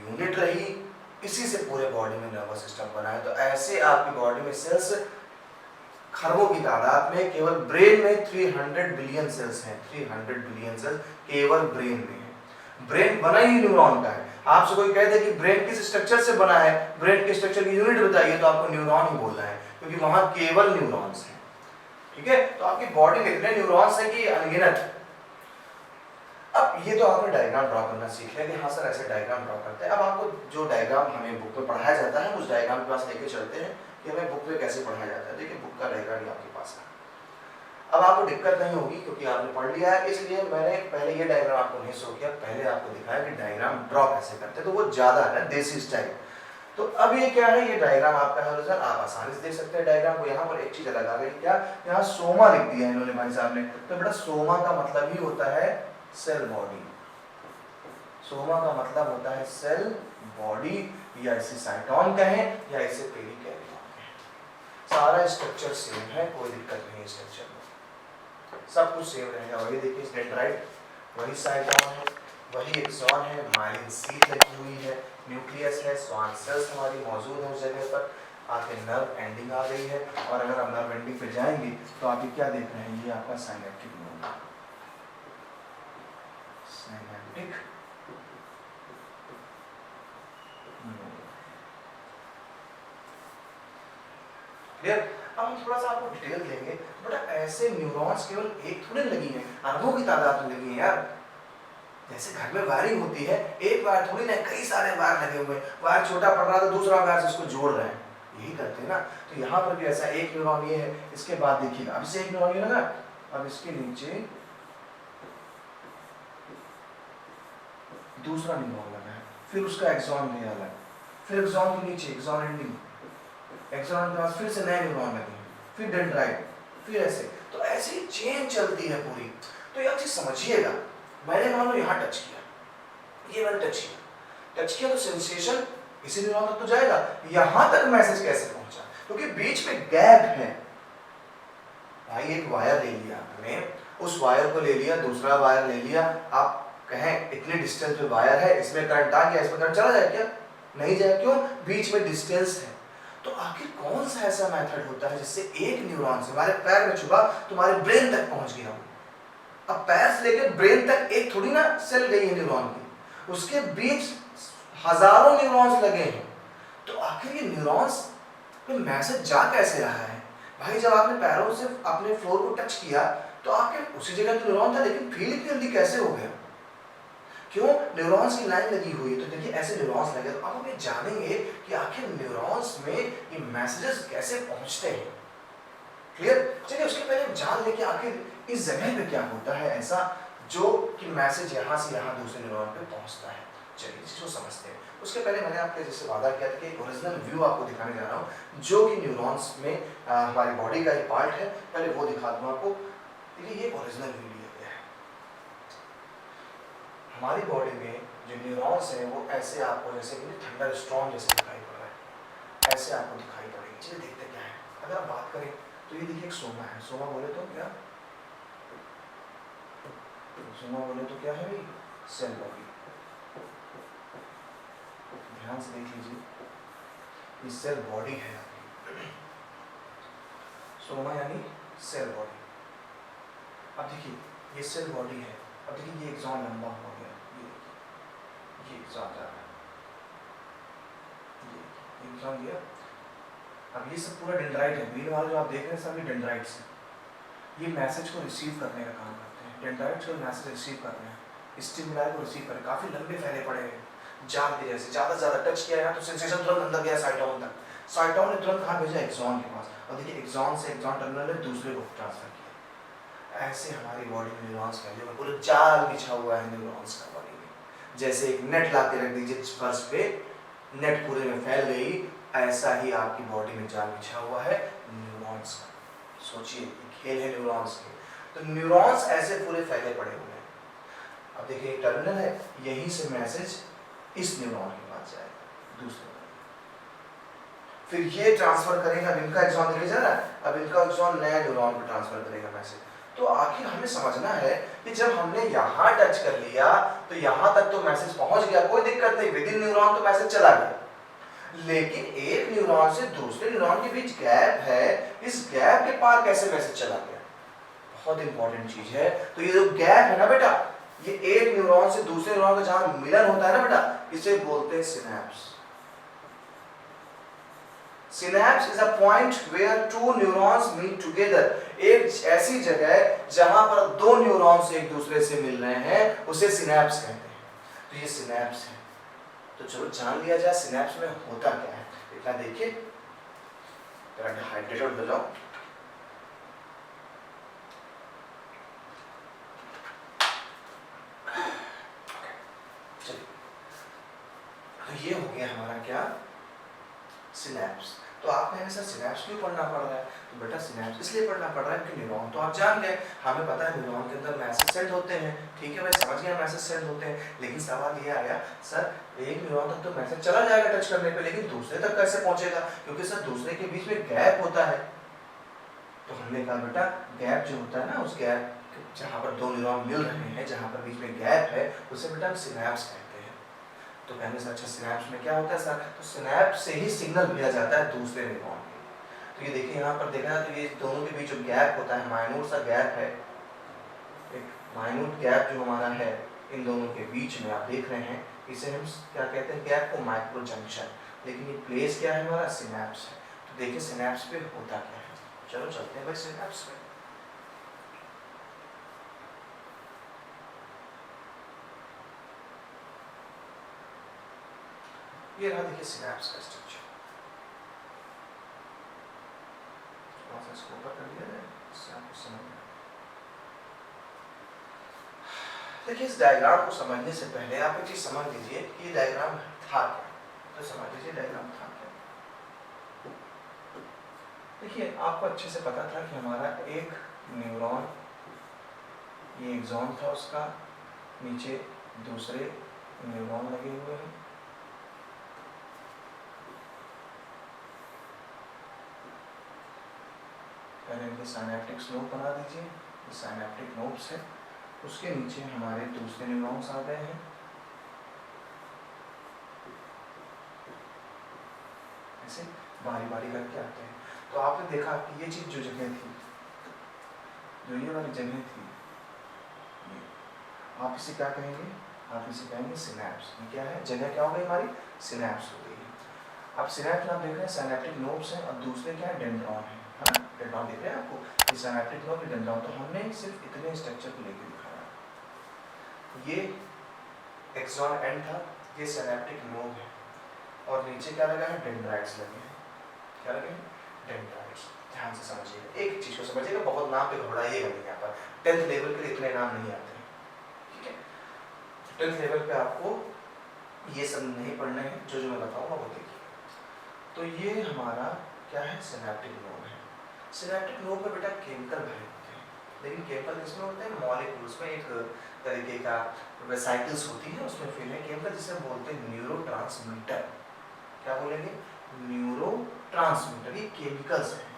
यूनिट रही, इसी से पूरे बॉडी में नर्वस सिस्टम बना है। तो ऐसे आपकी बॉडी में सेल्स खरबों की तादाद में, केवल ब्रेन में 300 बिलियन सेल्स हैं। 300 बिलियन सेल्स केवल ब्रेन में है। ब्रेन बना ही न्यूरॉन का है। आपसे कोई कह दे कि ब्रेन किस स्ट्रक्चर से बना है, ब्रेन के स्ट्रक्चर की यूनिट बताइए, तो आपको न्यूरॉन ही बोलना है, क्योंकि वहां केवल न्यूरॉन्स हैं। ठीक है, तो आपकी बॉडी में इतने न्यूरॉन्स हैं कि अनगिनत। अब ये तो आपने डायग्राम ड्रॉ करना सीख लिया कि हाँ सर ऐसे डायग्राम ड्रॉ करते हैं। अब आपको जो डायग्राम हमें बुक में पढ़ाया जाता है उस डायग्राम के पास लेके चलते हैं कि हमें बुक में कैसे पढ़ाया जाता है। देखिए बुक का डायग्राम आपके पास है। अब आपको दिक्कत नहीं होगी क्योंकि आपने पढ़ लिया है, इसलिए मैंने पहले ये डायग्राम आपको नहीं शो किया, पहले आपको दिखाया कि डायग्राम ड्रॉ कैसे करते हैं, तो वो ज्यादा है देसी स्टाइल। तो अब ये क्या है, ये डायग्राम आपका है हॉरिजॉन्टल, आप आसानी से देख सकते हैं डायग्राम को। यहाँ पर एक चीज अलग आ गई, क्या, यहाँ सोमा लिख दिया है इन्होंने भाई साहब ने। तो बेटा सोमा का मतलब ही होता है सेल बॉडी, सोमा का मतलब होता है सेल बॉडी, या इसे साइटोन कहें या इसे पेरिकार्डियम कहें। सारा स्ट्रक्चर सेम है, कोई दिक्कत नहीं है स्ट्रक्चर में, सब कुछ सेम रहेगा। वही देखिए डेंड्राइट, वही साइटोन है, वही एक्सॉन है, माइलिन सीट लगी हुई है, न्यूक्लियस है, स्वान सेल्स हमारी मौजूद है उस जगह पर, आपके नर्व एंडिंग आ गई है। और अगर आप नर्व एंडिंग पे जाएंगे तो आप ये क्या देख रहे हैं, ये आपका साइनेप्टिक न्यूरॉन, साइनेप्टिक क्लियर। अब हम थोड़ा सा आपको डिटेल देंगे। बेटा ऐसे न्यूरॉन्स केवल एक थोड़ी लगी हैं, अरबों की तादाद में लगी हैं यार। जैसे घर में वायरिंग होती है, एक वायर थोड़ी ना, कई सारे वायर लगे हुए हैं, वायर छोटा पड़ रहा है तो दूसरा वायर से इसको जोड़ रहे हैं, यही करते हैं ना। तो यहाँ पर भी ऐसा एक न्यूरॉन ये है, इसके बाद देखिएगा अब इसे एक न्यूरॉन ये लगा, अब इसके नीचे दूसरा न्यूरॉन लगा है, फिर उसका एक्सॉन है अलग, फिर एक्सॉन के नीचे एक्सॉन एंडिंग, एक्सॉन के पास फिर से नए न्यूरॉन लगे, फिर डेंड्राइट, फिर ऐसे। तो ऐसी चेन चलती है पूरी। तो एक चीज समझिएगा, मैंने मान लो यहाँ टच किया, ये मैंने टच किया तो सेंसेशन इसी न्यूरॉन तक तो जाएगा, यहाँ तक मैसेज कैसे पहुंचा, क्योंकि बीच में गैप है। भाई एक वायर ले लिया आपने, उस वायर को ले लिया, दूसरा वायर ले लिया, आप कहें इतने डिस्टेंस पे वायर है, इसमें करंट आ गया, इसमें करंट चला जाए क्या, नहीं जाए, क्यों, बीच में डिस्टेंस है। तो आखिर कौन सा ऐसा मेथड होता है जिससे एक न्यूरॉन से हमारे पैर में छुपा तुम्हारे ब्रेन तक पहुंच गया। अब पैर से लेकर ब्रेन तक एक थोड़ी ना सेल गई है न्यूरॉन की, उसके बीच हजारों न्यूरॉन्स लगे हैं। तो आखिर ये न्यूरॉन्स पे मैसेज जा कैसे रहा है। भाई जब आपने पैरों से अपने फ्लोर को टच किया तो आपके उसी जगह तो न्यूरॉन था, लेकिन फील इतनी जल्दी कैसे हो गया, क्यों, न्यूरॉन्स की लाइन लगी हुई है। तो देखिए ऐसे न्यूरॉन्स लगे, तो अब हम ये जानेंगे कि आखिर न्यूरॉन्स में ये मैसेजेस कैसे पहुंचते हैं। क्लियर। चलिए उसके पहले हम जान लें कि आखिर इस जगह पे क्या होता है ऐसा जो कि मैसेज यहाँ से यहाँ दूसरे न्यूरॉन पे पहुंचता है। चलिए इसको समझते हैं। उसके पहले मैंने आपके जैसे वादा किया था कि एक ओरिजिनल व्यू आपको दिखाने जा रहा हूँ, जो कि न्यूरॉन्स में हमारी बॉडी का ही पार्ट है, पहले वो दिखा दूँ आपको। देखिए ये ओरिजिनल व्यू लिया गया है। हमारी बॉडी में जो न्यूरॉन्स हैं वो ऐसे आपको जैसे थंडर स्टॉर्म जैसे दिखाई पड़ रहा है, ऐसे आपको दिखाई पड़ेगी। चलिए देखते क्या है। अगर आप बात करें तो ये देखिए एक सोमा है, सोमा बोले तो क्या, सोमा बोले तो क्या है भाई, सेल बॉडी। ध्यान से देख लीजिए, ये सेल बॉडी है आपकी, सोमा यानी सेल बॉडी। अब देखिए ये सेल बॉडी है, अब देखिए ये एक्सॉन लंबा हो गया, ये एक्सॉन जा रहा है, ये एक्सॉन गया। अब ये सब पूरा डेंड्राइट है, ग्रीन वाला जो आप देख रहे हैं सभी डेंड्राइट्स हैं। ये मैसेज को रिसीव करने का काम करते हैं, डेंड्राइट्स को मैसेज रिसीव कर रहे हैं, स्टिमुलाई को रिसीव कर रहे हैं, काफी लंबे फैले पड़े हैं जाल के जैसे। ज्यादा से ज्यादा टच किया है तो सेंसेशन तुरंत अंदर गया साइटोन तक, साइटोन ने तुरंत कहाँ भेजा, एक्सॉन के पास, और देखिए एक्सॉन से एक्सॉन टर्मिनल में दूसरे को ट्रांसफर किया। ऐसे हमारी बॉडी में न्यूरॉन्स फैले हुए, पूरा जाल बिछा हुआ है न्यूरॉन्स का बॉडी में। जैसे एक नेट ला के रख दीजिए फर्श पे, नेट पूरे में फैल गई, ऐसा ही आपकी बॉडी में जाल बिछा हुआ है न्यूरॉन्स का। सोचिए खेल है न्यूरॉन्स के। तो न्यूरॉन्स ऐसे पूरे फैले पड़े हुए हैं। अब देखिए एक टर्मिनल है, यहीं से मैसेज इस न्यूरॉन के पास जाएगा दूसरे, फिर ये ट्रांसफर करेगा, अब इनका एक्सॉन ले जा रहा है, अब इनका एक्सॉन नया न्यूरॉन को ट्रांसफर करेगा मैसेज। तो आखिर हमें समझना है कि जब हमने यहाँ टच कर लिया तो यहाँ तक तो मैसेज पहुंच गया, कोई दिक्कत नहीं, विद इन न्यूरॉन तो मैसेज चला गया। लेकिन एक न्यूरॉन से दूसरे न्यूरॉन के बीच गैप है, इस गैप के पार कैसे मैसेज चला गया, बहुत इंपॉर्टेंट चीज है। तो ये जो गैप है ना बेटा, ये एक न्यूरॉन से दूसरे न्यूरॉन का जहां मिलन होता है ना बेटा, इसे बोलते हैं synapse. Synapse is a point where two neurons meet together. एक ऐसी जगह जहां पर दो न्यूरॉन्स एक दूसरे से मिल रहे हैं, उसे सिनैप्स कहते हैं। तो ये सिनैप्स है। तो चलो जान लिया जाए सिनैप्स में होता क्या है। इतना देखिए, जरा हाइड्रेटेड हो जाओ। क्यों पढ़ना पड़ रहा है? तो बेटा सिनैप्स इसलिए पढ़ना पड़ रहा है कि न्यूरॉन तो आप जान गए, हमें पता है न्यूरॉन के अंदर मैसेज सेंड होते हैं, ठीक है भाई, समझ गए मैसेज सेंड होते हैं। लेकिन सवाल ये आया सर एक न्यूरॉन तक तो मैसेज चला जाएगा टच करने पे, लेकिन दूसरे तक कैसे पहुंचेगा? क्योंकि सर दूसरे के बीच में गैप होता है। तो हमने कहा बेटा गैप जो होता है ना, उस गैप जहाँ पर दो न्यूरॉन मिल रहे हैं, जहाँ पर बीच में गैप है, उसे बेटा हम सिनैप्स कहते हैं। तो कहने से अच्छा सिनैप्स में क्या होता है सर? तो सिनैप्स से ही सिग्नल भेजा जाता है दूसरे न्यूरॉन में। तो ये देखिए यहाँ पर देखा ना, तो ये दोनों के बीच जो गैप होता है, माइन्यूट सा गैप है, एक माइन्यूट गैप जो हमारा है इन दोनों के बीच में आप देख रहे हैं, इसे हम क्या कहते हैं? गैप को माइक्रो जंक्शन। लेकिन ये प्लेस क्या है हमारा? सिनैप्स है। तो देखिए सिनैप्स पे होता क्या है। चलो चलते हैं भाई सिनैप्स पे। ये रहा देखिए सिनैप्स का स्ट्रक्चर। थोड़ा सा इसको ऊपर कर लिया जाए, इससे आपको समझ में। देखिए इस डायग्राम को समझने से पहले आप एक चीज समझ लीजिए कि ये डायग्राम था क्या। तो समझ लीजिए डायग्राम था क्या। देखिए आपको अच्छे से पता था कि हमारा एक न्यूरॉन, ये एक्सॉन था उसका, नीचे दूसरे न्यूरॉन लगे हुए हैं, पहले इनके साइनेप्टिक नोड बना दीजिए, ये साइनेप्टिक नोड्स है, उसके नीचे हमारे दूसरे न्यूरॉन्स आ गए हैं, ऐसे बारी बारी करके आते हैं। तो आपने देखा कि ये चीज जो जगह थी, जो ये वाली जगह थी, ये आप इसे क्या कहेंगे? आप इसे कहेंगे सिनैप्स। ये क्या है? जगह क्या हो गई हमारी? सिनैप्स हो गई है। अब सिनैप्स आप देख रहे हैं साइनेप्टिक नोड्स हैं, और दूसरे क्या है? डेंड्रॉन है ना? डेंड्रॉन दिख रहे हैं आपको, ये साइनेप्टिक नोड, डेंड्रॉन। तो हमने सिर्फ इतने स्ट्रक्चर को लेकर दिखाया। ये एक्सॉन एंड था, ये सिनैप्टिक नोड है, और नीचे क्या लगा है? डेंड्राइट्स लगे हैं। क्या लगे हैं? डेंड्राइट्स। ध्यान से समझिएगा, एक चीज को समझिएगा, बहुत नाम पे घबराइएगा नहीं। यहाँ पर 10th लेवल के लिए इतने नाम नहीं आते हैं, ठीक है? 10th लेवल पे आपको ये सब नहीं पढ़ने हैं, जो मैं बताऊंगा वो देखिए। तो ये हमारा क्या है? सिनैप्टिक नोड है। सिनैप्टिक नोड में बेटा केमिकल भरे होते हैं, लेकिन केमिकल किसमें होते हैं? मॉलिक्यूल्स में, एक तरीके का वेसाइकल्स होती है, उसमें फिल है केमिकल, जिसे हम बोलते हैं न्यूरोट्रांसमीटर। क्या बोलेंगे? न्यूरोट्रांसमीटर। ये केमिकल्स हैं,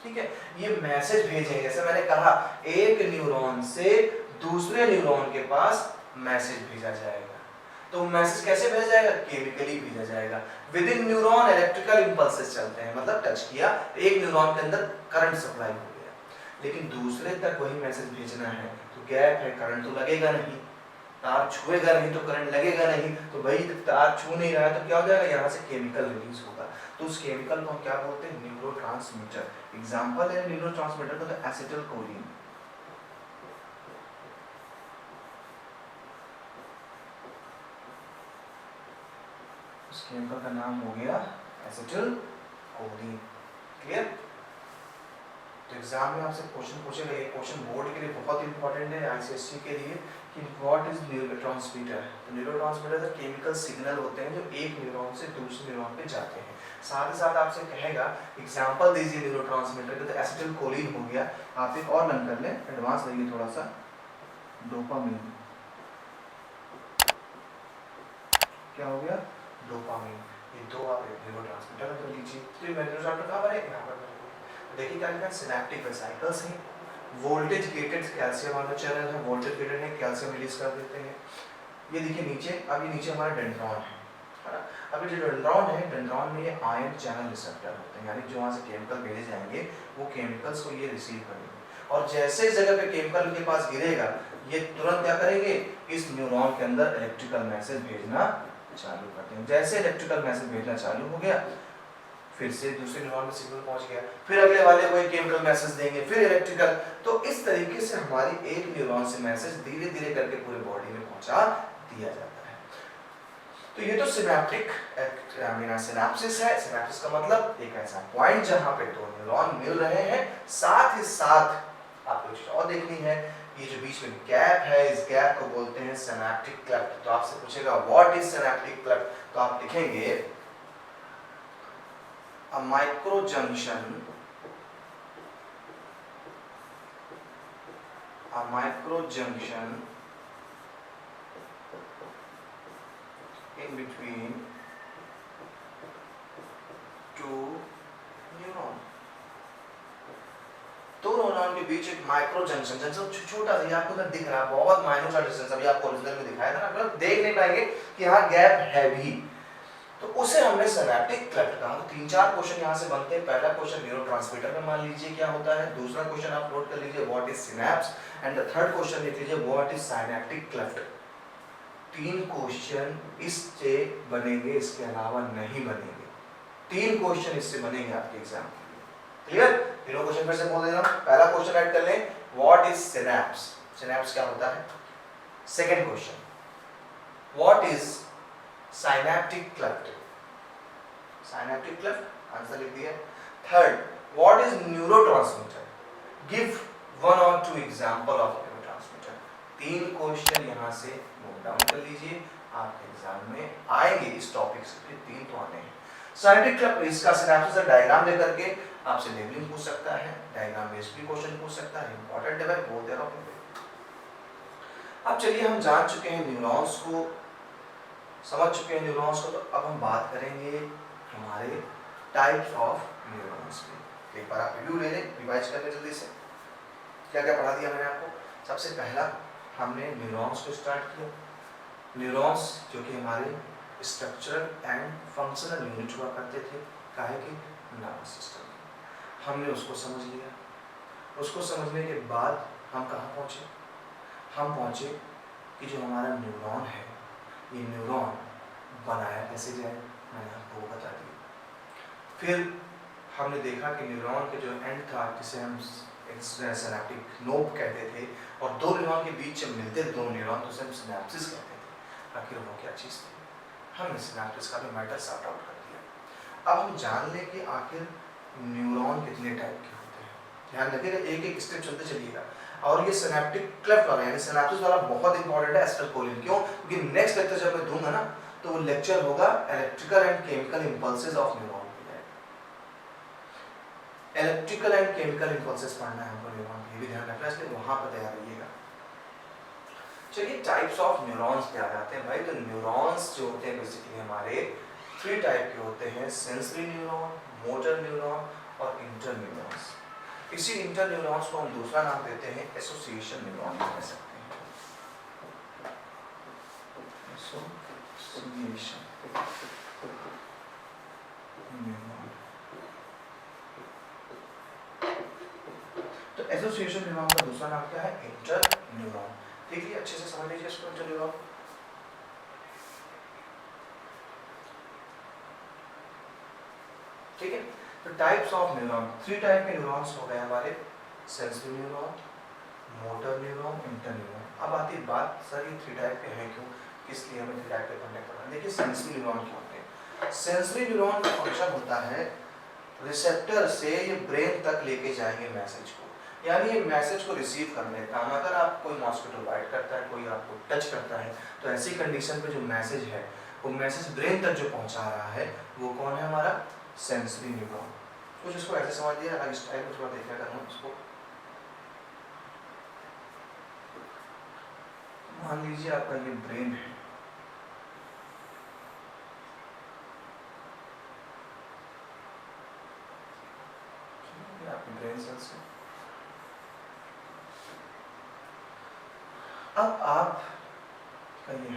ठीक है? ये मैसेज भेजेंगे, जैसे मैंने कहा एक न्यूरॉन से दूसरे न्यूरॉन के पास मैसेज भेजा जाएगा। तो मैसेज कैसे भेजा जाएगा? केमिकली भेजा जाएगा। With in neuron electrical impulses चलते हैं, मतलब टच किया, एक न्यूरॉन के अंदर करंट सप्लाई हो गया, लेकिन दूसरे तक वही मैसेज भेजना है, तो गैप है, करंट तो लगेगा नहीं, तार छुएगा नहीं तो करंट लगेगा नहीं, तो भाई तार छू नहीं रहा है, तो क्या हो जाएगा? यहाँ से केमिकल रिलीज होगा। तो उस केमिकल को हम क्या बोलते हैं? न्यूरोट्रांसमीटर। एग्जांपल है न्यूरोट्रांसमीटर का तो एसिटिलकोलिन। उस केमिकल का नाम हो गया एसिटिलकोलिन। क्लियर? तो एग्जाम में आपसे क्वेश्चन पूछेगा, ये क्वेश्चन बोर्ड के लिए बहुत इंपॉर्टेंट है, आईसीएससी के लिए, कि व्हाट इज न्यूरोट्रांसमीटर। तो न्यूरोट्रांसमीटर केमिकल सिग्नल होते हैं जो एक न्यूरॉन से दूसरे न्यूरॉन पे जाते हैं। साथ ही साथ आपसे कहेगा एग्जांपल दीजिए न्यूरोट्रांसमीटर का, तो एसिटिलकोलिन हो गया। आप एक और लर्न कर लें, एडवांस लगिए थोड़ा सा, डोपामिन। क्या हो गया? डोपामिन। ये दो आप न्यूरोट्रांसमीटर कर लीजिए। तो ये न्यूरोट्रांसमीटर कहाँ पर है? यहाँ पर। देखिए क्या लिखा है? सिनैप्टिक वेसाइकल्स हैं, voltage gated calcium ion channel है, वोल्टेज गेटेड है, कैल्शियम रिलीज कर देते हैं। ये देखिए नीचे, अब ये नीचे हमारा डेंड्रॉन है ना? अब ये जो डेंड्रॉन है, डेंड्रॉन में ये आयन चैनल रिसेप्टर होते हैं, यानी जो वहाँ से केमिकल भेजे जाएंगे वो केमिकल्स को ये रिसीव करेंगे, और जैसे इस जगह पे केमिकल के पास गिरेगा, ये तुरंत क्या करेंगे? इस न्यूरॉन के अंदर इलेक्ट्रिकल मैसेज भेजना चालू कर देंगे। जैसे इलेक्ट्रिकल मैसेज भेजना चालू हो गया, फिर से दूसरे न्यूरॉन में सिग्नल पहुंच गया, फिर अगले वाले को एक केमिकल मैसेज देंगे, फिर इलेक्ट्रिकल। तो इस तरीके से हमारी एक न्यूरॉन से मैसेज धीरे धीरे करके पूरे बॉडी में पहुंचा दिया जाता है। तो ये तो सिनैप्टिक सिनैप्सिस है। सिनैप्सिस का मतलब एक ऐसा पॉइंट जहां पे दो न्यूरॉन मिल रहे हैं, साथ ही साथ आपको चीज और देखनी है, ये जो बीच में गैप है, इस गैप को बोलते हैं सिनैप्टिक क्लेफ्ट। तो आपसे पूछेगा व्हाट इज सिनैप्टिक क्लेफ्ट, तो आप लिखेंगे a micro junction a micro junction in between two neuron. दो न्यूरॉन के बीच एक माइक्रो जंक्शन, जंक्शन छोटा सा, आपको उधर दिख रहा है, बहुत माइनर सा डिस्टेंस, अभी आपको ओरिजिनल में दिखाया था ना, मतलब देख नहीं पाएंगे कि यहाँ गैप है भी, तो उसे हमने सिनैप्टिक क्लेफ्ट कहा। तो 3-4 क्वेश्चन यहाँ से बनते हैं। पहला क्वेश्चन न्यूरोट्रांसमीटर में मान लीजिए क्या होता है, दूसरा क्वेश्चन आप नोट कर लीजिए what is synapse, and the third question लिख लीजिए what is synaptic cleft. 3 question इससे बनेंगे, इसके अलावा नहीं बनेंगे। 3 क्वेश्चन इससे बनेंगे आपके एग्जाम के लिए। क्लियर? तीनों क्वेश्चन फिर से बोल दे रहा हूं। पहला क्वेश्चन ऐड कर लें, व्हाट इज सिनैप्स, सिनैप्स क्या होता है। Second question, what is synaptic cleft, synaptic cleft answer लिख दिया। Third, what is neurotransmitter, give 1 or 2 example of neurotransmitter. 3 question यहां से नोट डाउन कर लीजिए, आपके एग्जाम में आएंगे इस टॉपिक से, 3 तो आने हैं। सिनैप्टिक क्लेफ्ट, इसका सिनैप्सिस डायग्राम लेकर के आपसे लेबलिंग पूछ सकता है, डायग्राम बेस्ड भी क्वेश्चन पूछ सकता है, इंपॉर्टेंट है भाई, बोल दे रहा हूं। अब चलिए हम जान चुके हैं न्यूरॉन्स को, समझ चुके हैं न्यूरॉन्स को, तो अब हम बात करेंगे हमारे टाइप्स ऑफ न्यूरॉन्स में। एक बार आप रिव्यू ले लें, रिवाइज कर लें जल्दी से, क्या क्या पढ़ा दिया मैंने आपको। सबसे पहला हमने न्यूरॉन्स को स्टार्ट किया। न्यूरॉन्स जो कि हमारे स्ट्रक्चरल एंड फंक्शनल यूनिट हुआ करते थे, काहे के नर्वस सिस्टम, हमने उसको समझ लिया। उसको समझने के बाद हम कहाँ पहुँचे, हम पहुँचे कि जो हमारा न्यूरॉन है, ये न्यूरॉन बनाया कैसे जाए, मैंने आपको बता दिया। फिर हमने देखा कि न्यूरॉन के जो एंड था, जिसे हम सिनैप्टिक नोड कहते थे, और 2 न्यूरॉन के बीच में मिलते 2 न्यूरॉन, तो उसे हम सिनैप्सिस कहते थे। आखिर वो क्या चीज़ थी, हमने सिनैप्सिस का भी मैटर सॉर्ट आउट कर दिया। अब हम जान लें कि आखिर न्यूरॉन कितने टाइप के होते हैं। ध्यान रखिएगा, एक एक स्टेप चलते चलिएगा। और ये सिनैप्टिक क्लेफ्ट वाला यानी सिनैप्सिस वाला बहुत इंपॉर्टेंट है, एसिटाइलकोलिन। क्यों? क्योंकि नेक्स्ट लेक्चर जब मैं दूंगा ना, तो वो लेक्चर होगा electrical and chemical impulses of neuron. Electrical and chemical impulses पढ़ना है हमको न्यूरॉन, ये भी ध्यान रखना है, इसलिए वहां पर तैयार रहिएगा। चलिए टाइप्स ऑफ न्यूरॉन्स पे आ जाते हैं भाई। तो न्यूरॉन्स जो होते हैं बेसिकली हमारे 3 टाइप के होते हैं, सेंसरी न्यूरॉन, मोटर न्यूरॉन और इंटर न्यूरॉन्स। इसी इंटर न्यूरॉन्स को हम दूसरा नाम देते हैं एसोसिएशन न्यूरॉन कह सकते हैं। Association neuron. तो एसोसिएशन न्यूरॉन का दूसरा नाम क्या है, इंटर न्यूरॉन। देखिए अच्छे से समझ लीजिए इसको, इंटर न्यूरॉन। ठीक है, तो टाइप्स ऑफ न्यूरॉन, 3 टाइप के न्यूरॉन्स हो गए हमारे, sensory neuron, motor neuron, inter neuron. अब आती बात, सर ये 3 टाइप के हैं क्यों, किस लिए हमें 3 टाइप के पढ़ने पड़ा। देखिए सेंसरी न्यूरॉन क्या होते हैं। सेंसरी न्यूरॉन का फंक्शन होता है रिसेप्टर से ये ब्रेन तक लेके जाएंगे मैसेज को, यानी ये मैसेज को रिसीव करने का काम। अगर आप कोई मॉस्किटो बाइट करता है, कोई आपको टच करता है, तो ऐसी कंडीशन पे जो मैसेज है, वो मैसेज ब्रेन तक जो पहुंचा रहा है, वो कौन है, हमारा सेंसरी न्यूरॉन। कुछ इसको ऐसे समझ लिया, अलग स्टाइल में थोड़ा देखा करना इसको। मान लीजिए आपका ये ब्रेन है, आपके ब्रेन सेल्स है। अब आप का ये हाथ है,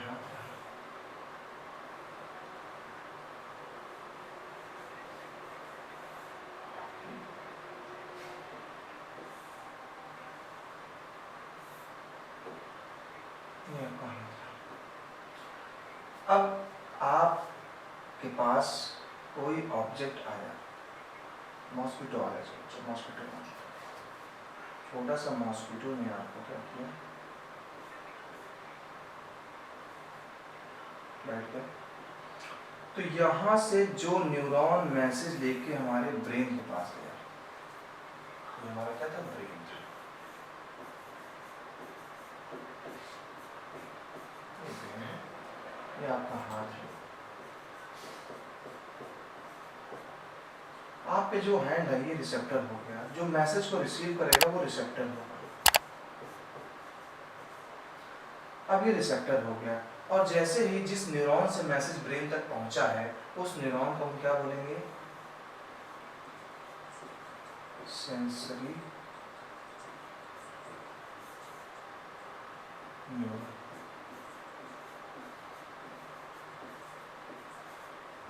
ये आपका हाथ है। अब आपके पास कोई ऑब्जेक्ट आया, मॉस्किटो आया, मॉस्किटो, छोटा सा मॉस्किटो ने आपको क्या किया, बैठ गया। तो यहाँ से जो न्यूरॉन मैसेज लेके हमारे ब्रेन के पास गया, ये हमारा क्या था, ब्रेन था। ये ब्रेन है, ये आपका हाथ है। आप पे जो हैंड है ये रिसेप्टर हो गया, जो मैसेज को रिसीव करेगा वो रिसेप्टर होगा। अब ये रिसेप्टर हो गया, और जैसे ही जिस न्यूरॉन से मैसेज ब्रेन तक पहुंचा है उस न्यूरॉन को हम क्या बोलेंगे, सेंसरी न्यूरॉन।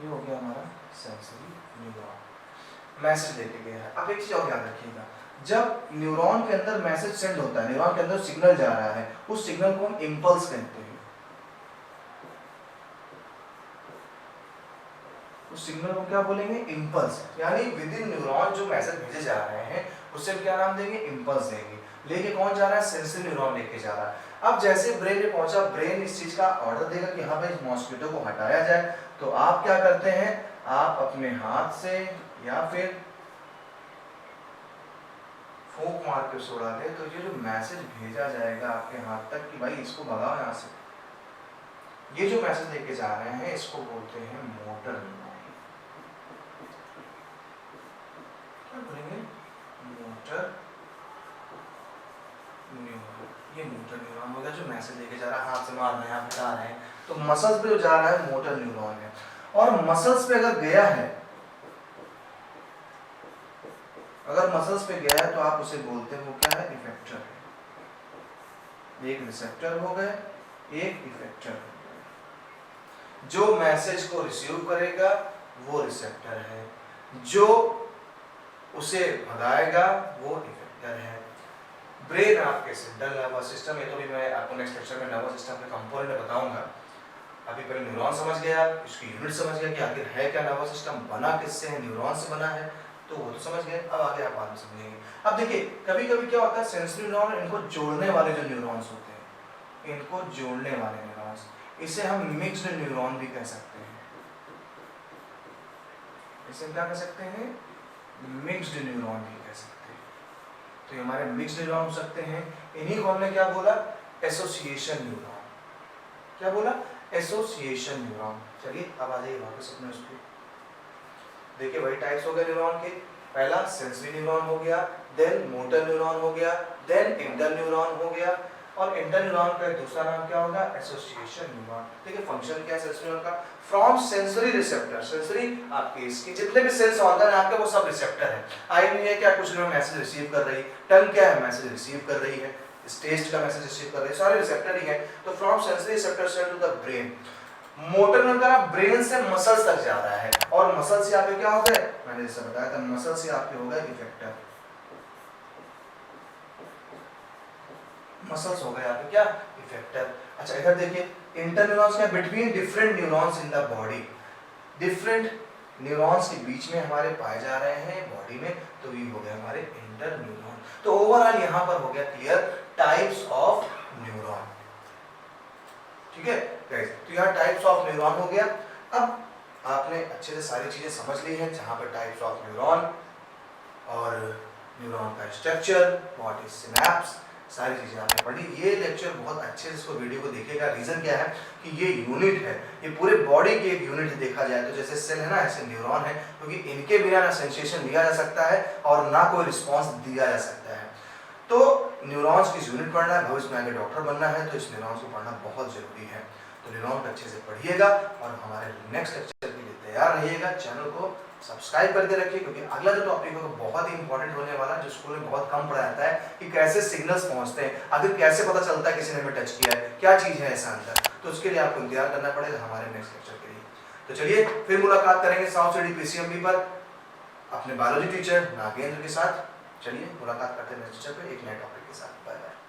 ये हो गया हमारा सेंसरी न्यूरॉन, मैसेज लेके गया है। अब एक चीज और याद रखिएगा, जब न्यूरॉन के अंदर मैसेज सेंड होता है, न्यूरॉन के अंदर सिग्नल जा रहा है, उस सिग्नल को हम इंपल्स कहते हैं। उस सिग्नल को क्या बोलेंगे, इंपल्स। यानी विद इन न्यूरॉन जो मैसेज भेजे जा रहे हैं उससे हम क्या नाम देंगे, इंपल्स देंगे। लेके कौन जा रहा है, सेंसरी न्यूरॉन लेके जा रहा है। अब जैसे ब्रेन में पहुंचा, ब्रेन इस चीज का ऑर्डर देगा कि हाँ भाई मॉस्किटो को हटाया जाए, तो आप क्या करते हैं, आप अपने हाथ से या फिर फूंक मार के उसे उड़ा दे, तो ये जो मैसेज भेजा जाएगा आपके हाथ तक कि भाई इसको भगाओ यहाँ से, ये जो मैसेज लेके जा रहे हैं इसको बोलते हैं मोटर न्यूरॉन। क्या बोलेंगे, मोटर न्यूरॉन। ये मोटर न्यूरॉन हो गया जो मैसेज लेके जा रहा है, हाथ से मार रहे हैं, आप हटा रहे हैं, तो मसल्स पे जो जा रहा है मोटर न्यूरॉन है। और मसल्स पे अगर गया है, अगर मसल्स पे गया है तो आप उसे बोलते हैं वो क्या है, इफेक्टर है। एक रिसेप्टर हो गए, एक इफेक्टर हो गए। जो मैसेज को रिसीव करेगा वो रिसेप्टर है, जो उसे भगाएगा वो इफेक्टर है। ब्रेन आपके सेंट्रल नर्वस सिस्टम, ये तो भी मैं आपको नेक्स्ट लेक्चर में नर्वस सिस्टम के कंपोनेंट बताऊंगा। अभी पहले न्यूरॉन समझ गया, इसकी यूनिट समझ गया कि आखिर है क्या नर्वस सिस्टम, बना किससे है, न्यूरॉन से बना है, तो वो तो समझ गए। अब आगे आप बाद में समझेंगे। अब देखिए कभी कभी क्या होता है, सेंसरी न्यूरॉन, इनको जोड़ने वाले जो न्यूरॉन्स होते हैं, इनको जोड़ने वाले न्यूरॉन्स, इसे हम मिक्स्ड न्यूरॉन भी कह सकते हैं। इसे क्या कह सकते हैं, मिक्स्ड न्यूरॉन भी कह सकते हैं। तो ये हमारे मिक्स्ड न्यूरॉन हो सकते हैं। इन्हीं को हमने क्या बोला, एसोसिएशन न्यूरॉन। क्या बोला, एसोसिएशन न्यूरॉन। चलिए अब आ जाइए वापस अपने उस पर। देखिए वही टाइप्स हो गए न्यूरॉन के, पहला सेंसरी न्यूरॉन हो गया, देन मोटर न्यूरॉन हो गया, देन इंटर न्यूरॉन हो गया, और इंटर न्यूरॉन का दूसरा नाम क्या होगा, एसोसिएशन न्यूरॉन। देखिए फंक्शन क्या है सेंसरी न्यूरॉन का, फ्रॉम सेंसरी रिसेप्टर। सेंसरी आपके इसके जितने भी सेल्स ऑर्गन है आपके वो सब रिसेप्टर है। आई नहीं है क्या, कुछ मैसेज रिसीव कर रही, टंग क्या है, मैसेज रिसीव कर रही है, टेस्ट का मैसेज रिसीव कर रही है, सारे रिसेप्टर ही है। तो from sensory receptor cell to the brain. Motor neuron का ब्रेन से मसल्स तक जा रहा है, और मसल से आपके क्या हो गए, मैंने जैसे बताया था, मसल से आपके हो गए इफेक्टर। मसल्स हो गए आपके क्या, इफेक्टर। अच्छा इधर देखिए, इंटर न्यूरॉन्स क्या, between different neurons in the body, different neurons के बीच में हमारे पाए जा रहे हैं बॉडी में, तो ये हो गए हमारे इंटर न्यूरॉन। तो ओवरऑल यहाँ पर हो गया क्लियर टाइप्स ऑफ न्यूरॉन। ठीक है गाइस, तो यहाँ टाइप्स ऑफ न्यूरॉन हो गया। अब आपने अच्छे से सारी चीजें समझ ली हैं, जहाँ पर टाइप्स ऑफ न्यूरॉन और न्यूरॉन का स्ट्रक्चर, व्हाट इज सिनैप्स, सारी चीजें आपने पढ़ी। ये लेक्चर बहुत अच्छे से इसको वीडियो को देखिएगा। रीजन क्या है कि ये यूनिट है, ये पूरे बॉडी की एक यूनिट देखा जाए तो, जैसे सेल है ना ऐसे न्यूरॉन है, क्योंकि इनके बिना ना सेंसेशन लिया जा सकता है और ना कोई रिस्पॉन्स दिया जा सकता है। तो न्यूरॉन्स की यूनिट पढ़ना है, भविष्य में आगे डॉक्टर बनना है, तो इस न्यूरॉन्स को पढ़ना बहुत जरूरी है। तो न्यूरॉन को अच्छे से पढ़िएगा और हमारे नेक्स्ट लेक्चर के लिए तैयार रहिएगा। चैनल को सब्सक्राइब करके रखिए, क्योंकि अगला जो टॉपिक होगा बहुत ही इंपॉर्टेंट होने वाला है, जो स्कूल में बहुत कम पढ़ाया जाता है कि कैसे सिग्नल्स पहुंचते हैं, आखिर कैसे पता चलता है किसी ने हमें टच किया है, क्या चीज है ऐसा अंदर। तो उसके लिए आपको इंतजार करना पड़ेगा हमारे नेक्स्ट लेक्चर के लिए। तो चलिए फिर मुलाकात करेंगे साउथ सिटी पीसीएमबी पर अपने बायोलॉजी टीचर नागेंद्र के साथ। चलिए मुलाकात करते हैं नेक्स्ट लेक्चर पे एक नए टॉपिक के साथ। Bye bye.